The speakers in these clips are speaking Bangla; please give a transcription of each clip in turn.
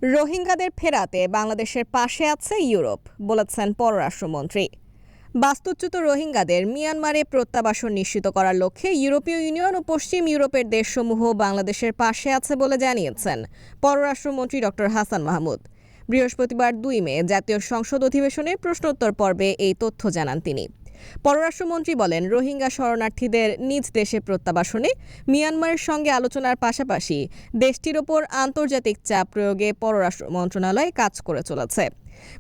রোহিঙ্গাদের ফেরাতে বাংলাদেশের পাশে আছে ইউরোপ, বলেছেন পররাষ্ট্রমন্ত্রী। বাস্তুচ্যুত রোহিঙ্গাদের মিয়ানমারে প্রত্যাবাসন নিশ্চিত করার লক্ষ্যে ইউরোপীয় ইউনিয়ন ও পশ্চিম ইউরোপের দেশসমূহ বাংলাদেশের পাশে আছে বলে জানিয়েছেন পররাষ্ট্রমন্ত্রী ডক্টর হাসান মাহমুদ। বৃহস্পতিবার ২ মে জাতীয় সংসদ অধিবেশনে প্রশ্নোত্তর পর্বে এই তথ্য জানান তিনি। পররাষ্ট্রমন্ত্রী বলেন, রোহিঙ্গা শরণার্থীদের নিজ দেশে প্রত্যাবাসনে মিয়ানমারের সঙ্গে আলোচনার পাশাপাশি দেশটির ওপর আন্তর্জাতিক চাপ প্রয়োগে পররাষ্ট্র মন্ত্রণালয় কাজ করে চলেছে।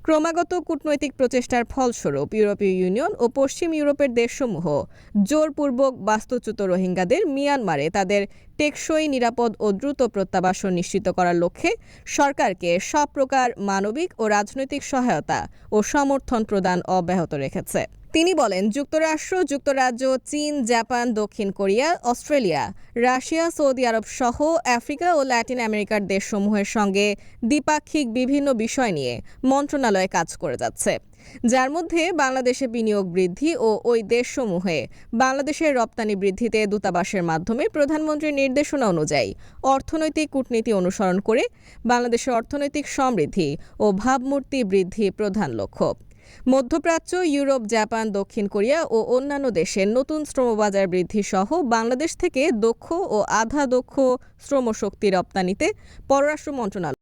ক্রমাগত কূটনৈতিক প্রচেষ্টার ফলস্বরূপ ইউরোপীয় ইউনিয়ন ও পশ্চিম ইউরোপের দেশসমূহ জোরপূর্বক বাস্তুচ্যুত রোহিঙ্গাদের মিয়ানমারে তাদের টেকসই, নিরাপদ ও দ্রুত প্রত্যাবাসন নিশ্চিত করার লক্ষ্যে সরকারকে সব প্রকার মানবিক ও রাজনৈতিক সহায়তা ও সমর্থন প্রদান অব্যাহত রেখেছে। তিনি বলেন, যুক্তরাষ্ট্র, যুক্তরাজ্য, চীন, জাপান, দক্ষিণ কোরিয়া, অস্ট্রেলিয়া, রাশিয়া, সৌদি আরব সহ আফ্রিকা ও ল্যাটিন আমেরিকার দেশসমূহের সঙ্গে দ্বিপাক্ষিক বিভিন্ন বিষয় নিয়ে মন্ত্রণালয় কাজ করে যাচ্ছে, যার মধ্যে বাংলাদেশে বিনিয়োগ বৃদ্ধি ও ওই দেশসমূহে বাংলাদেশের রপ্তানি বৃদ্ধিতে দূতাবাসের মাধ্যমে প্রধানমন্ত্রীর নির্দেশনা অনুযায়ী অর্থনৈতিক কূটনীতি অনুসরণ করে বাংলাদেশের অর্থনৈতিক সমৃদ্ধি ও ভাবমূর্তি বৃদ্ধি প্রধান লক্ষ্য। মধ্যপ্রাচ্য, ইউরোপ, জাপান, দক্ষিণ কোরিয়া ও অন্যান্য দেশের নতুন শ্রমবাজার বৃদ্ধি সহ বাংলাদেশ থেকে দক্ষ ও আধা দক্ষ শ্রমশক্তি রপ্তানিতে পররাষ্ট্র মন্ত্রণালয়